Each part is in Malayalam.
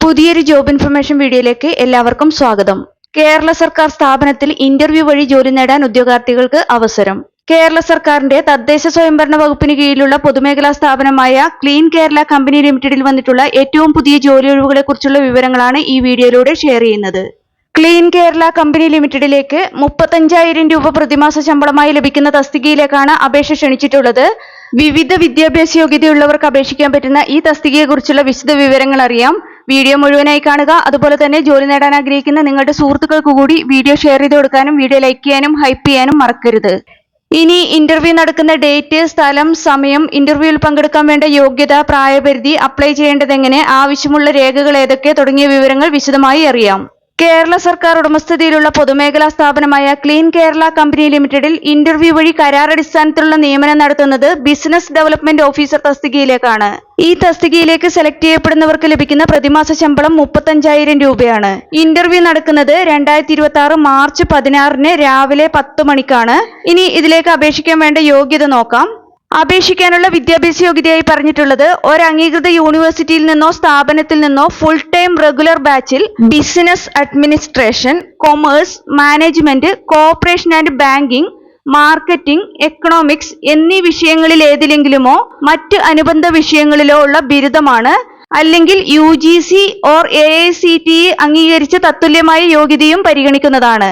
പുതിയൊരു ജോബ് ഇൻഫർമേഷൻ വീഡിയോയിലേക്ക് എല്ലാവർക്കും സ്വാഗതം. കേരള സർക്കാർ സ്ഥാപനത്തിൽ ഇന്റർവ്യൂ വഴി ജോലി നേടാൻ ഉദ്യോഗാർത്ഥികൾക്ക് അവസരം. കേരള സർക്കാരിന്റെ തദ്ദേശ സ്വയംഭരണ വകുപ്പിന് കീഴിലുള്ള പൊതുമേഖലാ സ്ഥാപനമായ ക്ലീൻ കേരള കമ്പനി ലിമിറ്റഡിൽ വന്നിട്ടുള്ള ഏറ്റവും പുതിയ ജോലി ഒഴിവുകളെ കുറിച്ചുള്ള വിവരങ്ങളാണ് ഈ വീഡിയോയിലൂടെ ഷെയർ ചെയ്യുന്നത്. ക്ലീൻ കേരള കമ്പനി ലിമിറ്റഡിലേക്ക് 35,000 രൂപ പ്രതിമാസ ശമ്പളമായി ലഭിക്കുന്ന തസ്തികയിലേക്കാണ് അപേക്ഷ ക്ഷണിച്ചിട്ടുള്ളത്. വിവിധ വിദ്യാഭ്യാസ യോഗ്യതയുള്ളവർക്ക് അപേക്ഷിക്കാൻ പറ്റുന്ന ഈ തസ്തികയെക്കുറിച്ചുള്ള വിശദ വിവരങ്ങൾ അറിയാം. വീഡിയോ മുഴുവനായി കാണുക. അതുപോലെ തന്നെ ജോലി നേടാൻ ആഗ്രഹിക്കുന്ന നിങ്ങളുടെ സുഹൃത്തുക്കൾക്ക് കൂടി വീഡിയോ ഷെയർ ചെയ്ത് കൊടുക്കാനും വീഡിയോ ലൈക്ക് ചെയ്യാനും ഹൈപ്പ് ചെയ്യാനും മറക്കരുത്. ഇനി ഇന്റർവ്യൂ നടക്കുന്ന ഡേറ്റ്, സ്ഥലം, സമയം, ഇന്റർവ്യൂവിൽ പങ്കെടുക്കാൻ വേണ്ട യോഗ്യത, പ്രായപരിധി, അപ്ലൈ ചെയ്യേണ്ടതെങ്ങനെ, ആവശ്യമുള്ള രേഖകൾ ഏതൊക്കെ തുടങ്ങിയ വിവരങ്ങൾ വിശദമായി അറിയാം. കേരള സർക്കാർ ഉടമസ്ഥതയിലുള്ള പൊതുമേഖലാ സ്ഥാപനമായ ക്ലീൻ കേരള കമ്പനി ലിമിറ്റഡിൽ ഇന്റർവ്യൂ വഴി കരാറടിസ്ഥാനത്തിലുള്ള നിയമനം നടത്തുന്നത് ബിസിനസ് ഡെവലപ്മെന്റ് ഓഫീസർ തസ്തികയിലേക്കാണ്. ഈ തസ്തികയിലേക്ക് സെലക്ട് ചെയ്യപ്പെടുന്നവർക്ക് ലഭിക്കുന്ന പ്രതിമാസ ശമ്പളം 35,000 രൂപയാണ്. ഇന്റർവ്യൂ നടക്കുന്നത് 2026 മാർച്ച് 16 രാവിലെ 10 മണിക്കാണ്. ഇനി ഇതിലേക്ക് അപേക്ഷിക്കാൻ വേണ്ട യോഗ്യത നോക്കാം. അപേക്ഷിക്കാനുള്ള വിദ്യാഭ്യാസ യോഗ്യതയായി പറഞ്ഞിട്ടുള്ളത് ഒരു അംഗീകൃത യൂണിവേഴ്സിറ്റിയിൽ നിന്നോ സ്ഥാപനത്തിൽ നിന്നോ ഫുൾ ടൈം റെഗുലർ ബാച്ചിൽ business administration, commerce, management, corporation and banking, marketing, economics എന്നീ വിഷയങ്ങളിൽ ഏതിലെങ്കിലുമോ മറ്റ് അനുബന്ധ വിഷയങ്ങളിലോ ഉള്ള ബിരുദമാണ്. അല്ലെങ്കിൽ UGC ഓർ AICTE അംഗീകരിച്ച തത്തുല്യമായ യോഗ്യതയും പരിഗണിക്കുന്നതാണ്.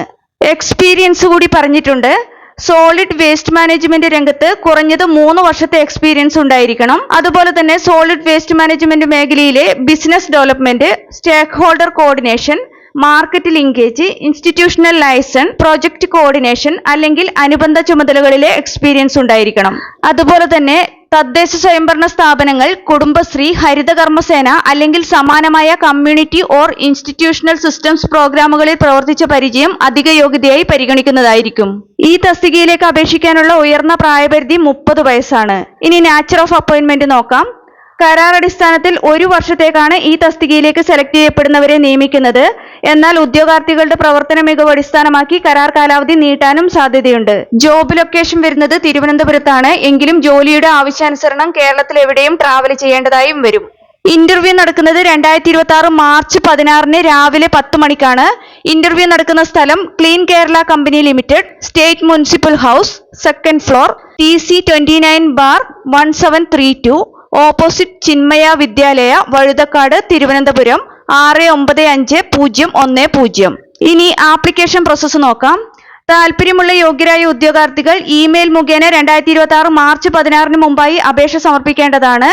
എക്സ്പീരിയൻസ് കൂടി പറഞ്ഞിട്ടുണ്ട്. സോളിഡ് വേസ്റ്റ് മാനേജ്മെന്റ് രംഗത്ത് കുറഞ്ഞത് 3 വർഷത്തെ എക്സ്പീരിയൻസ് ഉണ്ടായിരിക്കണം. അതുപോലെ തന്നെ സോളിഡ് വേസ്റ്റ് മാനേജ്മെന്റ് മേഖലയിലെ business development, stakeholder coordination, market linkage, institutional liaison, project coordination അല്ലെങ്കിൽ അനുബന്ധ ചുമതലകളിലെ എക്സ്പീരിയൻസ് ഉണ്ടായിരിക്കണം. അതുപോലെ തന്നെ തദ്ദേശ സ്വയംഭരണ സ്ഥാപനങ്ങൾ, കുടുംബശ്രീ, ഹരിത കർമ്മസേന അല്ലെങ്കിൽ സമാനമായ കമ്മ്യൂണിറ്റി ഓർ ഇൻസ്റ്റിറ്റ്യൂഷണൽ സിസ്റ്റംസ് പ്രോഗ്രാമുകളിൽ പ്രവർത്തിച്ച പരിചയം അധിക യോഗ്യതയായി പരിഗണിക്കുന്നതായിരിക്കും. ഈ തസ്തികയിലേക്ക് അപേക്ഷിക്കാനുള്ള ഉയർന്ന പ്രായപരിധി 30 വയസ്സാണ്. ഇനി നാച്ചർ ഓഫ് അപ്പോയിന്റ്മെന്റ് നോക്കാം. കരാർ അടിസ്ഥാനത്തിൽ 1 വർഷത്തേക്കാണ് ഈ തസ്തികയിലേക്ക് സെലക്ട് ചെയ്യപ്പെടുന്നവരെ നിയമിക്കുന്നത്. എന്നാൽ ഉദ്യോഗാർത്ഥികളുടെ പ്രവർത്തന മികവ് അടിസ്ഥാനമാക്കി കരാർ കാലാവധി നീട്ടാനും സാധ്യതയുണ്ട്. ജോബ് ലൊക്കേഷൻ വരുന്നത് തിരുവനന്തപുരത്താണ്. എങ്കിലും ജോലിയുടെ ആവശ്യാനുസരണം കേരളത്തിൽ എവിടെയും ട്രാവൽ ചെയ്യേണ്ടതായും വരും. ഇന്റർവ്യൂ നടക്കുന്നത് 2026 മാർച്ച് 16 രാവിലെ 10 മണിക്കാണ്. ഇന്റർവ്യൂ നടക്കുന്ന സ്ഥലം clean Kerala company limited, state municipal house, 2nd floor, TC 29/1732, opposite Chinmaya വിദ്യാലയ, വഴുതക്കാട്, തിരുവനന്തപുരം 695010. ഇനി ആപ്ലിക്കേഷൻ പ്രോസസ്സ് നോക്കാം. താല്പര്യമുള്ള യോഗ്യരായ ഉദ്യോഗാർത്ഥികൾ ഇമെയിൽ മുഖേന 2026 മാർച്ച് 16 മുമ്പായി അപേക്ഷ സമർപ്പിക്കേണ്ടതാണ്.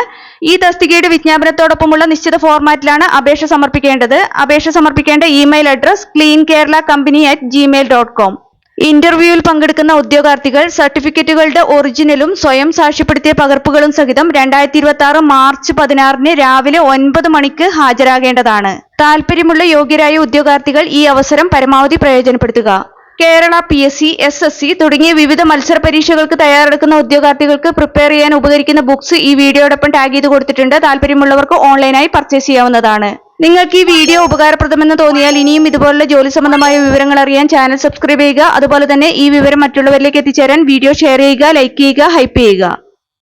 ഈ തസ്തികയുടെ വിജ്ഞാപനത്തോടൊപ്പമുള്ള നിശ്ചിത ഫോർമാറ്റിലാണ് അപേക്ഷ സമർപ്പിക്കേണ്ടത്. അപേക്ഷ സമർപ്പിക്കേണ്ട ഇമെയിൽ അഡ്രസ് cleankeralacompany@gmail.com. ഇന്റർവ്യൂവിൽ പങ്കെടുക്കുന്ന ഉദ്യോഗാർത്ഥികൾ സർട്ടിഫിക്കറ്റുകളുടെ ഒറിജിനലും സ്വയം സാക്ഷ്യപ്പെടുത്തിയ പകർപ്പുകളും സഹിതം 2026 മാർച്ച് 16 രാവിലെ 9 മണിക്ക് ഹാജരാകേണ്ടതാണ്. താല്പര്യമുള്ള യോഗ്യരായ ഉദ്യോഗാർത്ഥികൾ ഈ അവസരം പരമാവധി പ്രയോജനപ്പെടുത്തുക. കേരള PSC, SSC തുടങ്ങിയ വിവിധ മത്സര പരീക്ഷകൾക്ക് തയ്യാറെടുക്കുന്ന ഉദ്യോഗാർത്ഥികൾക്ക് പ്രിപ്പയർ ചെയ്യാൻ ഉപകരിക്കുന്ന ബുക്സ് ഈ വീഡിയോടൊപ്പം ടാഗ് ചെയ്ത് കൊടുത്തിട്ടുണ്ട്. താല്പര്യമുള്ളവർക്ക് ഓൺലൈനായി പർച്ചേസ് ചെയ്യാവുന്നതാണ്. നിങ്ങൾക്ക് ഈ വീഡിയോ ഉപകാരപ്രദമെന്ന് തോന്നിയാൽ ഇനിയും ഇതുപോലുള്ള ജോലി സംബന്ധമായ വിവരങ്ങൾ അറിയാൻ ചാനൽ സബ്സ്ക്രൈബ് ചെയ്യുക. അതുപോലെ തന്നെ ഈ വിവരം മറ്റുള്ളവരിലേക്ക് എത്തിച്ചേരാൻ വീഡിയോ ഷെയർ ചെയ്യുക, ലൈക്ക് ചെയ്യുക, ഹൈപ്പ് ചെയ്യുക.